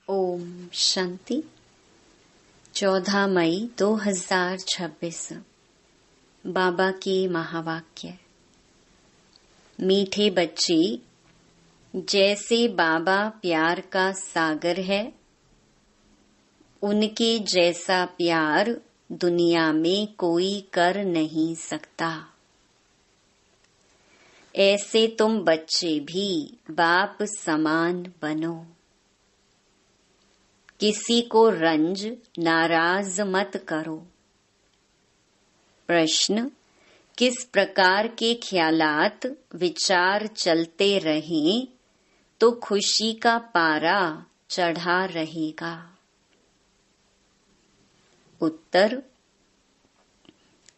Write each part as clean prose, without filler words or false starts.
ओम शांति। 14 मई 2026। बाबा के महावाक्य। मीठे बच्चे, जैसे बाबा प्यार का सागर है, उनके जैसा प्यार दुनिया में कोई कर नहीं सकता। ऐसे तुम बच्चे भी बाप समान बनो। किसी को रंज नाराज मत करो। प्रश्न: किस प्रकार के ख्यालात विचार चलते रहें तो खुशी का पारा चढ़ा रहेगा? उत्तर: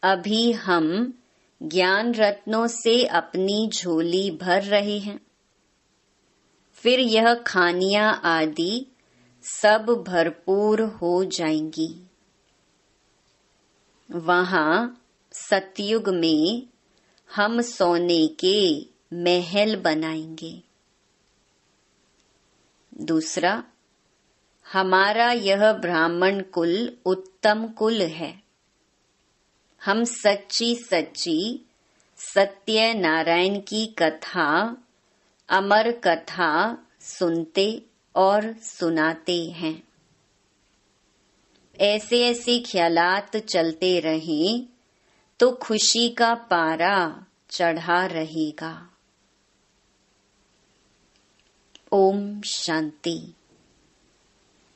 अभी हम ज्ञान रत्नों से अपनी झोली भर रहे हैं, फिर यह खानियां आदि सब भरपूर हो जाएंगी। वहां सतयुग में हम सोने के महल बनाएंगे। दूसरा, हमारा यह ब्राह्मण कुल उत्तम कुल है। हम सच्ची सच्ची सत्य नारायण की कथा, अमर कथा सुनते और सुनाते हैं। ऐसे ऐसे ख्यालात चलते रहें तो खुशी का पारा चढ़ा रहेगा। ओम शांति।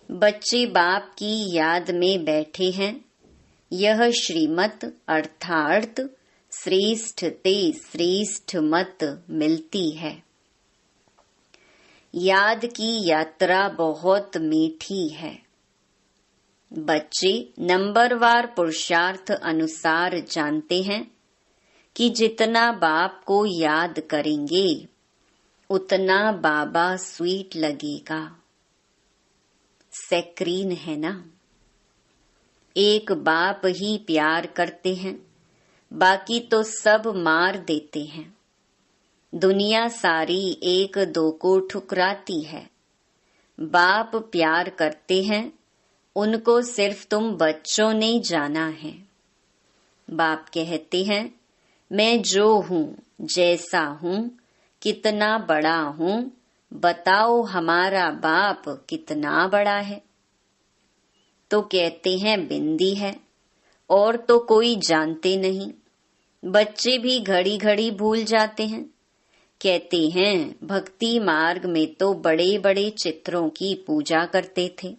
बच्चे बाप की याद में बैठे हैं। यह श्रीमत अर्थात श्रेष्ठ ते श्रेष्ठ मत मिलती है। याद की यात्रा बहुत मीठी है। बच्चे नंबरवार पुरुषार्थ अनुसार जानते हैं कि जितना बाप को याद करेंगे उतना बाबा स्वीट लगेगा। सैक्रीन है ना। एक बाप ही प्यार करते हैं, बाकी तो सब मार देते हैं। दुनिया सारी एक दो को ठुकराती है। बाप प्यार करते हैं, उनको सिर्फ तुम बच्चों ने जाना है। बाप कहते हैं, मैं जो हूँ, जैसा हूँ, कितना बड़ा हूँ, बताओ हमारा बाप कितना बड़ा है। तो कहते हैं बिंदी है, और तो कोई जानते नहीं। बच्चे भी घड़ी घड़ी भूल जाते हैं। कहते हैं भक्ति मार्ग में तो बड़े बड़े चित्रों की पूजा करते थे,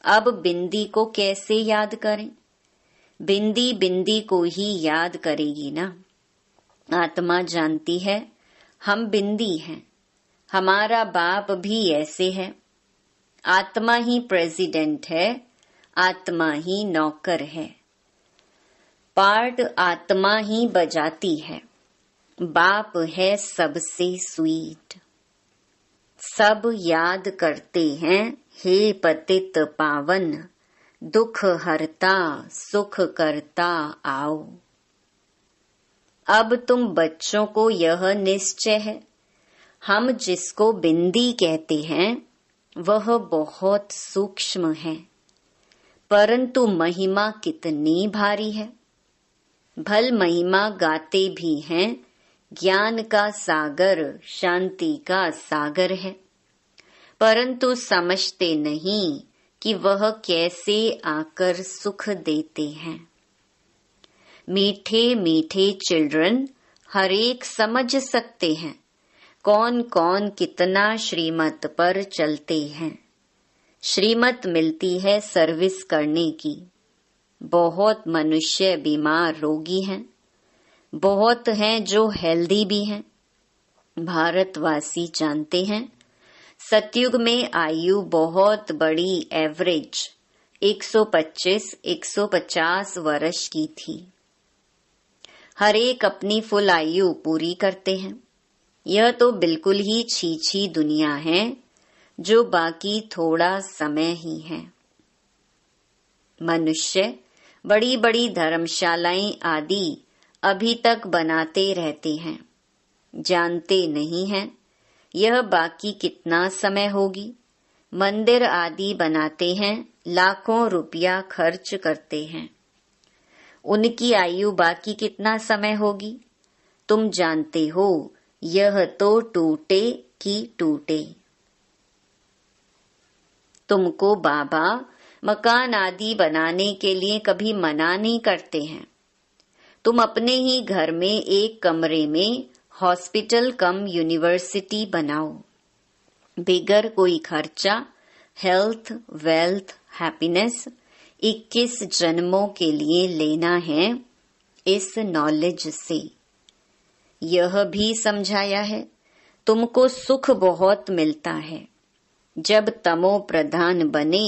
अब बिंदी को कैसे याद करें? बिंदी बिंदी को ही याद करेगी ना। आत्मा जानती है हम बिंदी हैं, हमारा बाप भी ऐसे है। आत्मा ही प्रेसिडेंट है, आत्मा ही नौकर है। पार्ट आत्मा ही बजाती है। बाप है सबसे स्वीट। सब याद करते हैं, हे पतित पावन, दुख हरता सुख करता आओ। अब तुम बच्चों को यह निश्चय है, हम जिसको बिंदी कहते हैं वह बहुत सूक्ष्म है, परंतु महिमा कितनी भारी है। भल महिमा गाते भी हैं, ज्ञान का सागर शांति का सागर है, परंतु समझते नहीं कि वह कैसे आकर सुख देते हैं। मीठे मीठे चिल्ड्रन हर एक समझ सकते हैं कौन कौन कितना श्रीमत पर चलते हैं। श्रीमत मिलती है सर्विस करने की। बहुत मनुष्य बीमार रोगी हैं, बहुत हैं जो हेल्दी भी हैं। भारतवासी जानते हैं सतयुग में आयु बहुत बड़ी एवरेज 125-150 वर्ष की थी। हर एक अपनी फुल आयु पूरी करते हैं। यह तो बिल्कुल ही छीछी दुनिया है जो बाकी थोड़ा समय ही है। मनुष्य बड़ी बड़ी धर्मशालाएं आदि अभी तक बनाते रहते हैं, जानते नहीं हैं यह बाकी कितना समय होगी। मंदिर आदि बनाते हैं, लाखों रुपया खर्च करते हैं। उनकी आयु बाकी कितना समय होगी? तुम जानते हो, यह तो टूटे कि टूटे। तुमको बाबा मकान आदि बनाने के लिए कभी मना नहीं करते हैं। तुम अपने ही घर में एक कमरे में हॉस्पिटल कम यूनिवर्सिटी बनाओ। बिगर कोई खर्चा, हेल्थ, वेल्थ, हैप्पीनेस 21 जन्मों के लिए लेना है इस नॉलेज से। यह भी समझाया है, तुमको सुख बहुत मिलता है। जब तमो प्रधान बने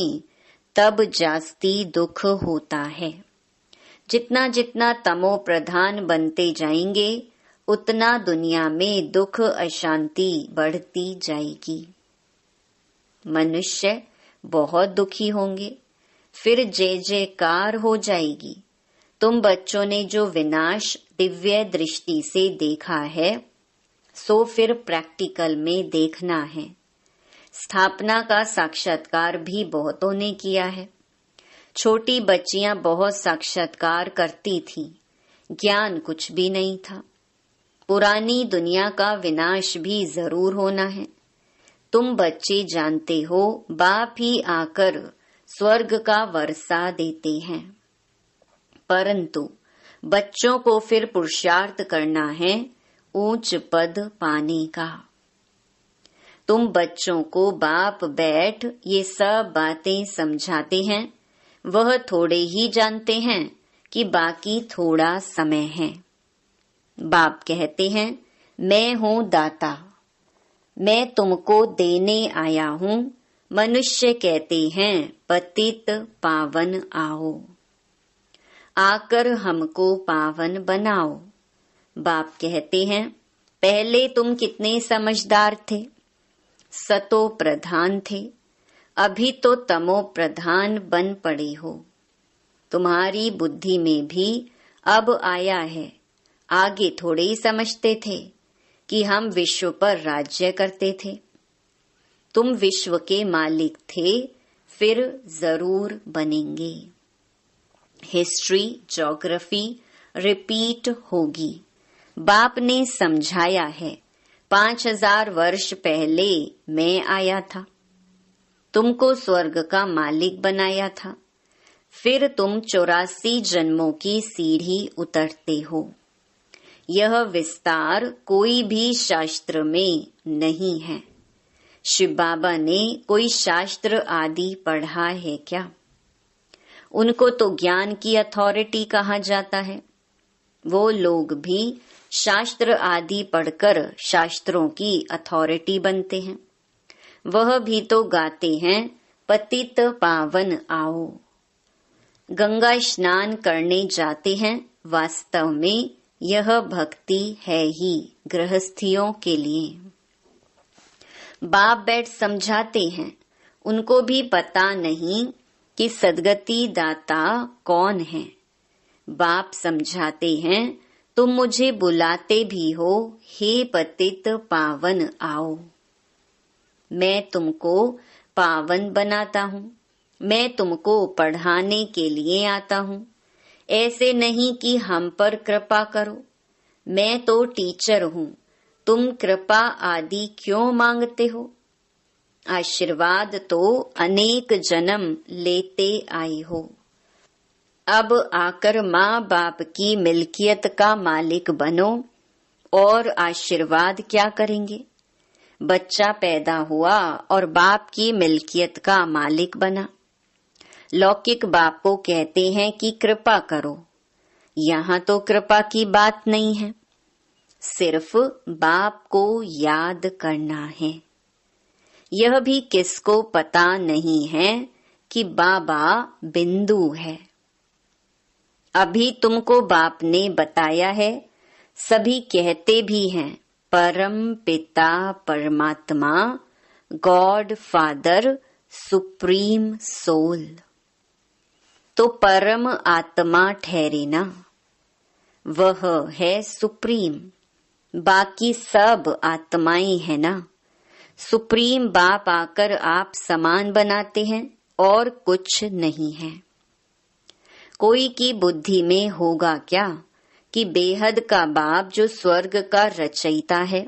तब जास्ती दुख होता है। जितना जितना तमो प्रधान बनते जाएंगे, उतना दुनिया में दुख अशांति बढ़ती जाएगी। मनुष्य बहुत दुखी होंगे, फिर जय जयकार हो जाएगी। तुम बच्चों ने जो विनाश दिव्य दृष्टि से देखा है, सो फिर प्रैक्टिकल में देखना है। स्थापना का साक्षात्कार भी बहुतों ने किया है। छोटी बच्चियां बहुत साक्षात्कार करती थी, ज्ञान कुछ भी नहीं था। पुरानी दुनिया का विनाश भी जरूर होना है। तुम बच्चे जानते हो, बाप ही आकर स्वर्ग का वर्षा देते हैं, परंतु बच्चों को फिर पुरुषार्थ करना है ऊंच पद पाने का। तुम बच्चों को बाप बैठ ये सब बातें समझाते हैं, वह थोड़े ही जानते हैं कि बाकी थोड़ा समय है। बाप कहते हैं, मैं हूँ दाता, मैं तुमको देने आया हूँ। मनुष्य कहते हैं, पतित पावन आओ, आकर हमको पावन बनाओ। बाप कहते हैं, पहले तुम कितने समझदार थे, सतो प्रधान थे, अभी तो तमो प्रधान बन पड़े हो। तुम्हारी बुद्धि में भी अब आया है, आगे थोड़े ही समझते थे कि हम विश्व पर राज्य करते थे। तुम विश्व के मालिक थे, फिर जरूर बनेंगे। हिस्ट्री, ज्योग्राफी रिपीट होगी। बाप ने समझाया है, 5000 वर्ष पहले मैं आया था, तुमको स्वर्ग का मालिक बनाया था। फिर तुम 84 जन्मों की सीढ़ी उतरते हो। यह विस्तार कोई भी शास्त्र में नहीं है। शिव बाबा ने कोई शास्त्र आदि पढ़ा है क्या? उनको तो ज्ञान की अथॉरिटी कहा जाता है। वो लोग भी शास्त्र आदि पढ़कर शास्त्रों की अथॉरिटी बनते हैं। वह भी तो गाते हैं, पतित पावन आओ। गंगा स्नान करने जाते हैं, वास्तव में यह भक्ति है ही गृहस्थियों के लिए। बाप बैठ समझाते हैं, उनको भी पता नहीं कि सदगति दाता कौन है। बाप समझाते हैं, तुम मुझे बुलाते भी हो, हे पतित पावन आओ। मैं तुमको पावन बनाता हूँ, मैं तुमको पढ़ाने के लिए आता हूँ। ऐसे नहीं कि हम पर कृपा करो, मैं तो टीचर हूँ, तुम कृपा आदि क्यों मांगते हो? आशीर्वाद तो अनेक जन्म लेते आए हो। अब आकर माँ बाप की मिल्कियत का मालिक बनो और आशीर्वाद क्या करेंगे? बच्चा पैदा हुआ और बाप की मिल्कियत का मालिक बना। लौकिक बाप को कहते हैं कि कृपा करो। यहाँ तो कृपा की बात नहीं है, सिर्फ बाप को याद करना है। यह भी किसको पता नहीं है कि बाबा बिंदु है। अभी तुमको बाप ने बताया है, सभी कहते भी हैं परम पिता परमात्मा, गॉड फादर, सुप्रीम सोल। तो परम आत्मा ठहरे ना, वह है सुप्रीम। बाकी सब आत्माएं है ना, सुप्रीम बाप आकर आप समान बनाते हैं और कुछ नहीं है। कोई की बुद्धि में होगा क्या कि बेहद का बाप जो स्वर्ग का रचयिता है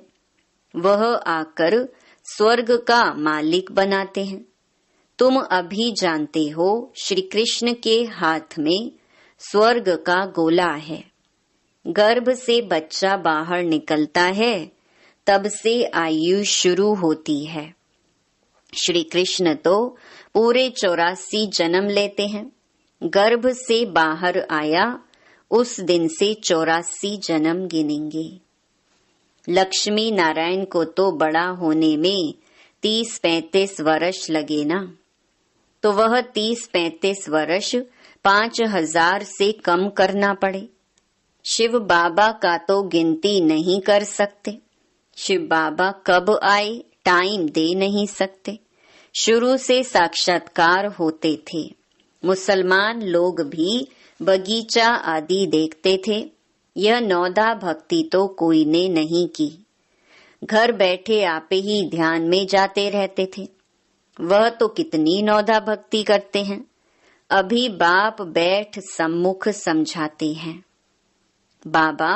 वह आकर स्वर्ग का मालिक बनाते हैं। तुम अभी जानते हो श्री कृष्ण के हाथ में स्वर्ग का गोला है। गर्भ से बच्चा बाहर निकलता है तब से आयु शुरू होती है। श्री कृष्ण तो पूरे 84 जन्म लेते हैं। गर्भ से बाहर आया उस दिन से 84 जन्म गिनेंगे। लक्ष्मी नारायण को तो बड़ा होने में 30-35 वर्ष लगे ना, तो वह 30-35 वर्ष 5000 से कम करना पड़े। शिव बाबा का तो गिनती नहीं कर सकते। शिव बाबा कब आए टाइम दे नहीं सकते। शुरू से साक्षात्कार होते थे। मुसलमान लोग भी बगीचा आदि देखते थे। यह नौदा भक्ति तो कोई ने नहीं की। घर बैठे आप ही ध्यान में जाते रहते थे। वह तो कितनी नौदा भक्ति करते हैं। अभी बाप बैठ सम्मुख समझाते हैं। बाबा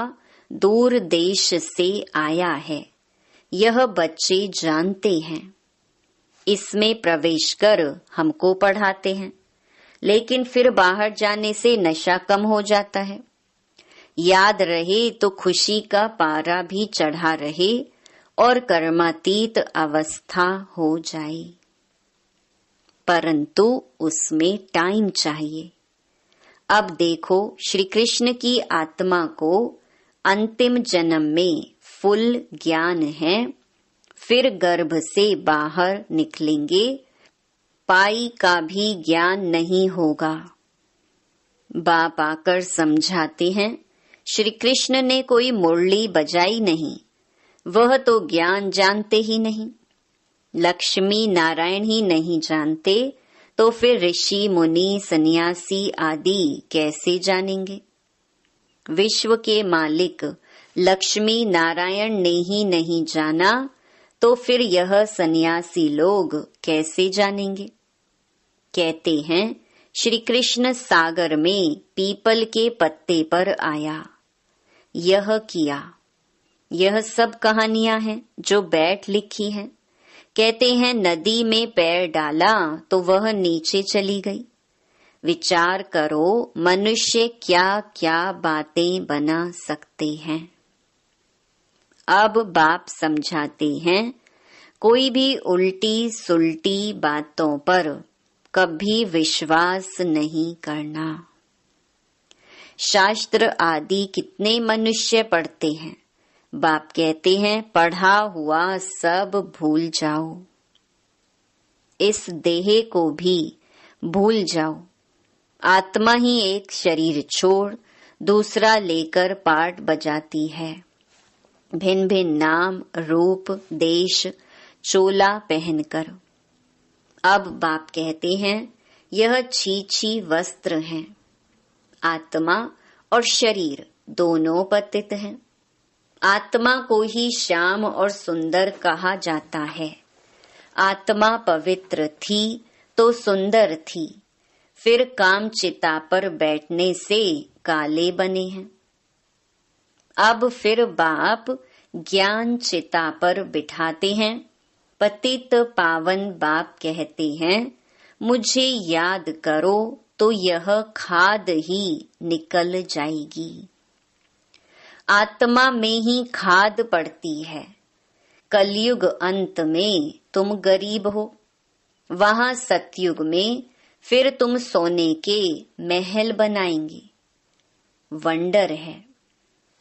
दूर देश से आया है, यह बच्चे जानते हैं। इसमें प्रवेश कर हमको पढ़ाते हैं, लेकिन फिर बाहर जाने से नशा कम हो जाता है। याद रहे तो खुशी का पारा भी चढ़ा रहे और कर्मातीत अवस्था हो जाए, परंतु उसमें टाइम चाहिए। अब देखो श्री कृष्ण की आत्मा को अंतिम जन्म में फुल ज्ञान है, फिर गर्भ से बाहर निकलेंगे, पाई का भी ज्ञान नहीं होगा। बाप आकर समझाते हैं, श्री कृष्ण ने कोई मुरली बजाई नहीं, वह तो ज्ञान जानते ही नहीं। लक्ष्मी नारायण ही नहीं जानते तो फिर ऋषि मुनि सन्यासी आदि कैसे जानेंगे। विश्व के मालिक लक्ष्मी नारायण ने ही नहीं जाना तो फिर यह सन्यासी लोग कैसे जानेंगे। कहते हैं श्री कृष्ण सागर में पीपल के पत्ते पर आया, यह किया। यह सब कहानियां हैं जो बैठ लिखी हैं। कहते हैं नदी में पैर डाला तो वह नीचे चली गई। विचार करो मनुष्य क्या क्या बातें बना सकते हैं। अब बाप समझाते हैं, कोई भी उल्टी सुल्टी बातों पर कभी विश्वास नहीं करना। शास्त्र आदि कितने मनुष्य पढ़ते हैं। बाप कहते हैं पढ़ा हुआ सब भूल जाओ, इस देह को भी भूल जाओ। आत्मा ही एक शरीर छोड़ दूसरा लेकर पाठ बजाती है। भिन्न भिन्न नाम रूप देश चोला पहनकर। अब बाप कहते हैं यह छी वस्त्र हैं। आत्मा और शरीर दोनों पतित हैं। आत्मा को ही श्याम और सुंदर कहा जाता है। आत्मा पवित्र थी तो सुंदर थी, फिर काम चिता पर बैठने से काले बने हैं। अब फिर बाप ज्ञान चिता पर बिठाते हैं। पतित पावन बाप कहते हैं मुझे याद करो तो यह खाद ही निकल जाएगी। आत्मा में ही खाद पड़ती है। कलयुग अंत में तुम गरीब हो, वहां सतयुग में फिर तुम सोने के महल बनाएंगे। वंडर है।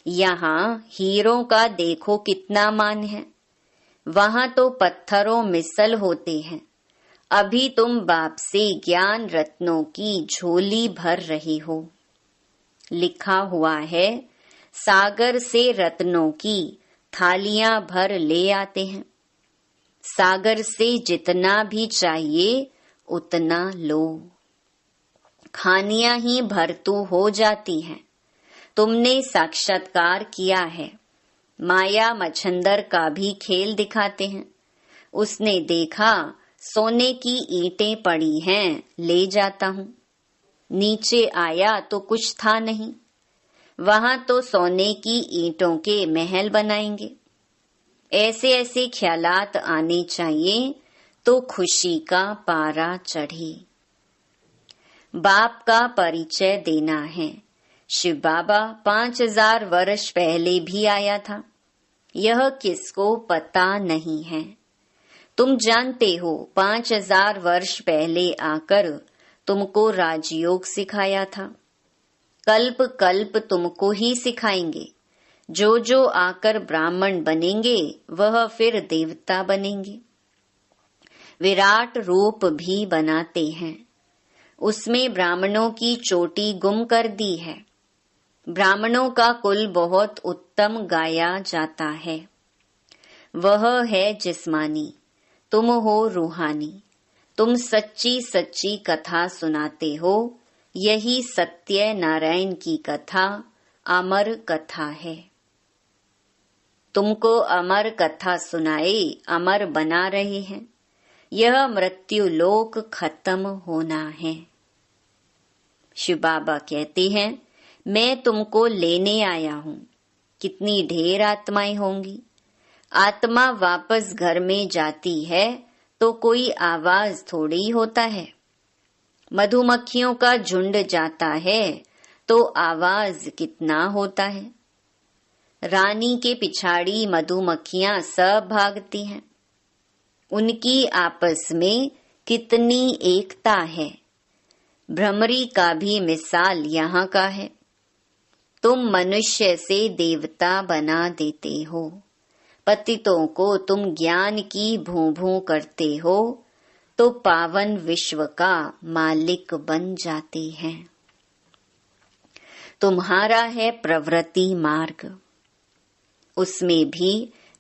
यहाँ हीरों का देखो कितना मान है, वहां तो पत्थरों मिसल होते हैं। अभी तुम बाप से ज्ञान रत्नों की झोली भर रहे हो। लिखा हुआ है सागर से रत्नों की थालियां भर ले आते हैं। सागर से जितना भी चाहिए उतना लो। खानियां ही भरतू हो जाती हैं। तुमने साक्षात्कार किया है। माया मच्छंदर का भी खेल दिखाते हैं। उसने देखा सोने की ईंटें पड़ी हैं, ले जाता हूँ। नीचे आया तो कुछ था नहीं, वहां तो सोने की ईंटों के महल बनाएंगे। ऐसे ऐसे ख्यालात आने चाहिए तो खुशी का पारा चढ़े। बाप का परिचय देना है। शिव बाबा 5000 वर्ष पहले भी आया था, यह किसको पता नहीं है। तुम जानते हो 5000 वर्ष पहले आकर तुमको राजयोग सिखाया था। कल्प कल्प तुमको ही सिखाएंगे। जो जो आकर ब्राह्मण बनेंगे वह फिर देवता बनेंगे। विराट रूप भी बनाते हैं, उसमें ब्राह्मणों की चोटी गुम कर दी है। ब्राह्मणों का कुल बहुत उत्तम गाया जाता है। वह है जिस्मानी, तुम हो रूहानी। तुम सच्ची सच्ची कथा सुनाते हो, यही सत्य नारायण की कथा अमर कथा है। तुमको अमर कथा सुनाए अमर बना रहे हैं। यह मृत्यु लोक खत्म होना है। शिव बाबा कहते हैं, मैं तुमको लेने आया हूँ। कितनी ढेर आत्माएं होंगी। आत्मा वापस घर में जाती है तो कोई आवाज थोड़ी होता है। मधुमक्खियों का झुंड जाता है तो आवाज कितना होता है। रानी के पिछाड़ी मधुमक्खियां सब भागती हैं। उनकी आपस में कितनी एकता है। भ्रमरी का भी मिसाल यहाँ का है। तुम मनुष्य से देवता बना देते हो। पतितों को तुम ज्ञान की भूं भूं करते हो तो पावन विश्व का मालिक बन जाते हैं। तुम्हारा है प्रवृत्ति मार्ग, उसमें भी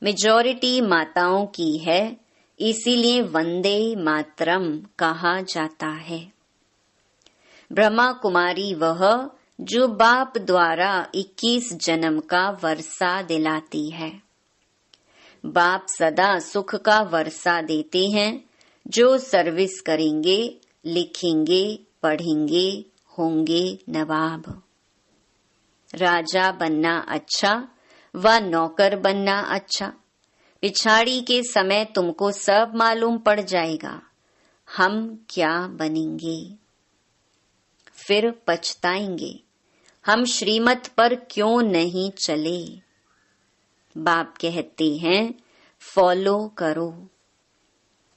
मेजॉरिटी माताओं की है, इसीलिए वंदे मातरम कहा जाता है। ब्रह्मा कुमारी वह जो बाप द्वारा 21 जन्म का वर्षा दिलाती है। बाप सदा सुख का वर्षा देते हैं। जो सर्विस करेंगे, लिखेंगे, पढ़ेंगे, होंगे नवाब। राजा बनना अच्छा व नौकर बनना अच्छा। पिछाड़ी के समय तुमको सब मालूम पड़ जाएगा हम क्या बनेंगे। फिर पछताएंगे हम श्रीमत पर क्यों नहीं चले। बाप कहते हैं फॉलो करो।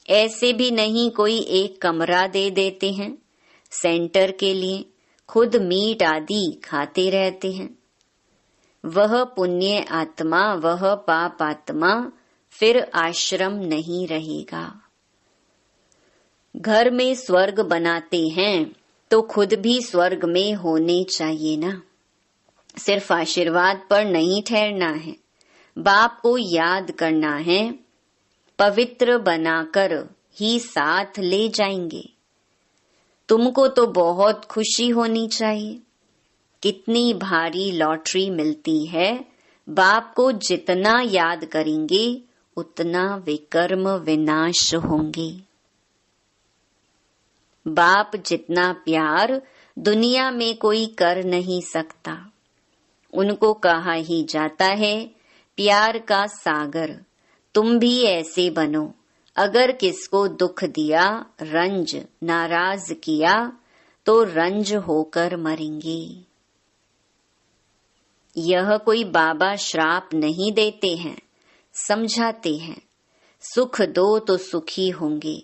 ऐसे भी नहीं कोई एक कमरा दे देते हैं सेंटर के लिए, खुद मीट आदि खाते रहते हैं। वह पुण्य आत्मा वह पाप आत्मा फिर आश्रम नहीं रहेगा। घर में स्वर्ग बनाते हैं तो खुद भी स्वर्ग में होने चाहिए ना। सिर्फ आशीर्वाद पर नहीं ठहरना है, बाप को याद करना है। पवित्र बनाकर ही साथ ले जाएंगे। तुमको तो बहुत खुशी होनी चाहिए। कितनी भारी लॉटरी मिलती है। बाप को जितना याद करेंगे उतना विकर्म विनाश होंगे। बाप जितना प्यार दुनिया में कोई कर नहीं सकता। उनको कहा ही जाता है प्यार का सागर। तुम भी ऐसे बनो। अगर किसको दुख दिया, रंज, नाराज किया तो रंज होकर मरेंगे। यह कोई बाबा श्राप नहीं देते हैं, समझाते हैं। सुख दो तो सुखी होंगे।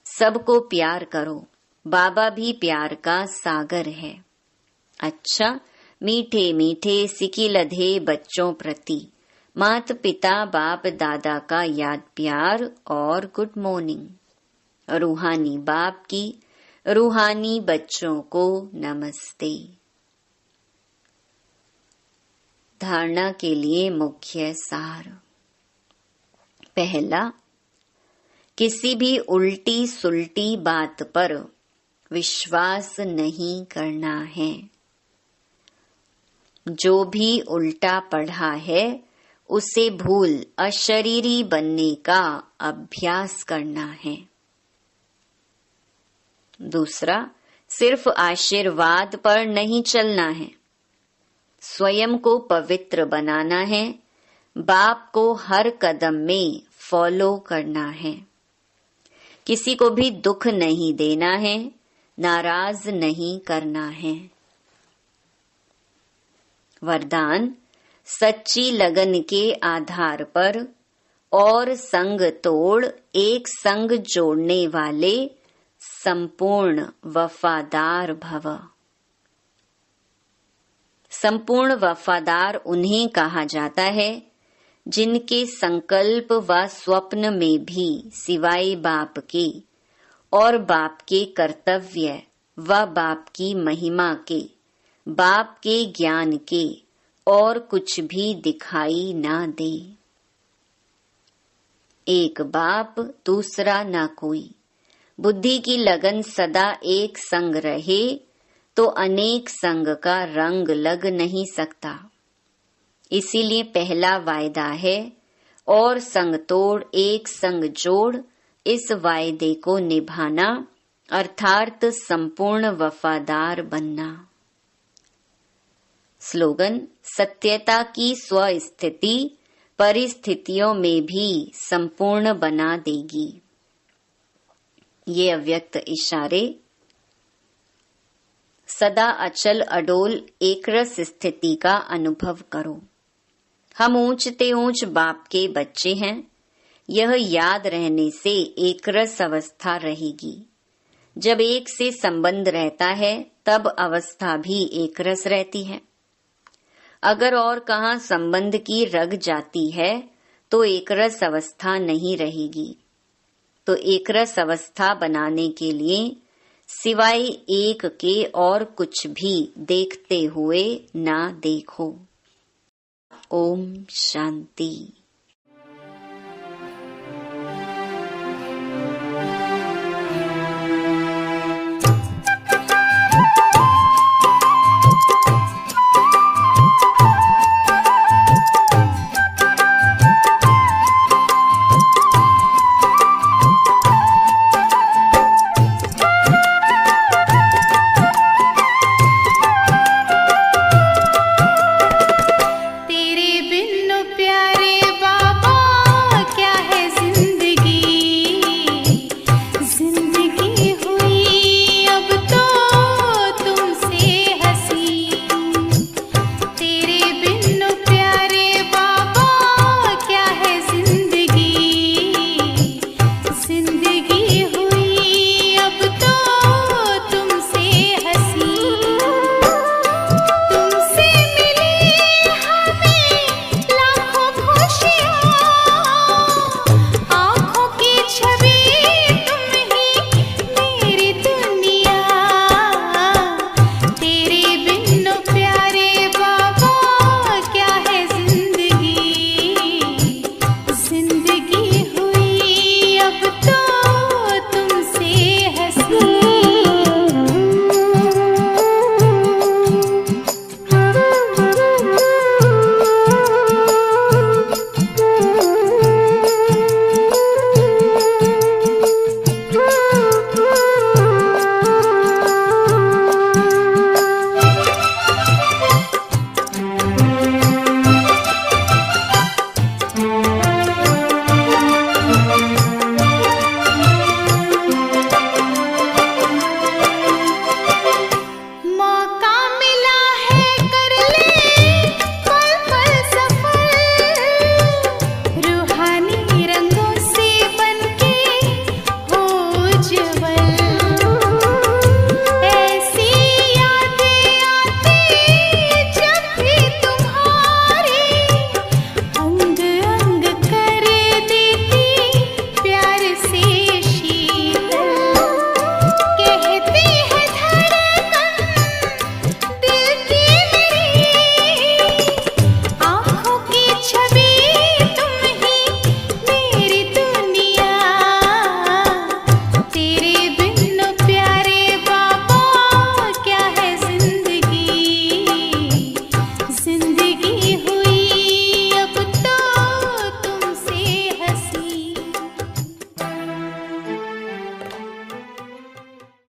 सबको प्यार करो। बाबा भी प्यार का सागर है। अच्छा, मीठे मीठे सिकी लधे बच्चों प्रति माता पिता बाप दादा का याद प्यार और गुड मॉर्निंग। रूहानी बाप की रूहानी बच्चों को नमस्ते। धारणा के लिए मुख्य सार। पहला, किसी भी उल्टी सुल्टी बात पर विश्वास नहीं करना है। जो भी उल्टा पढ़ा है उसे भूल अशरीरी बनने का अभ्यास करना है। दूसरा, सिर्फ आशीर्वाद पर नहीं चलना है, स्वयं को पवित्र बनाना है, बाप को हर कदम में फॉलो करना है, किसी को भी दुख नहीं देना है, नाराज नहीं करना है। वरदान, सच्ची लगन के आधार पर और संग तोड़ एक संग जोड़ने वाले संपूर्ण वफादार भव। संपूर्ण वफादार उन्हें कहा जाता है जिनके संकल्प व स्वप्न में भी सिवाय बाप के और बाप के कर्तव्य व बाप की महिमा के, बाप के ज्ञान के और कुछ भी दिखाई ना दे। एक बाप दूसरा ना कोई। बुद्धि की लगन सदा एक संग रहे तो अनेक संग का रंग लग नहीं सकता। इसीलिए पहला वायदा है और संग तोड़ एक संग जोड़, इस वायदे को निभाना अर्थात संपूर्ण वफादार बनना। स्लोगन, सत्यता की स्वस्थिति परिस्थितियों में भी संपूर्ण बना देगी। ये अव्यक्त इशारे। सदा अचल अडोल एकरस स्थिति का अनुभव करो। हम ऊंचते ऊंच बाप के बच्चे हैं, यह याद रहने से एकरस अवस्था रहेगी। जब एक से संबंध रहता है तब अवस्था भी एकरस रहती है। अगर और कहाँ संबंध की रग जाती है तो एकरस अवस्था नहीं रहेगी। तो एकरस अवस्था बनाने के लिए सिवाय एक के और कुछ भी देखते हुए ना देखो। ओम शांति।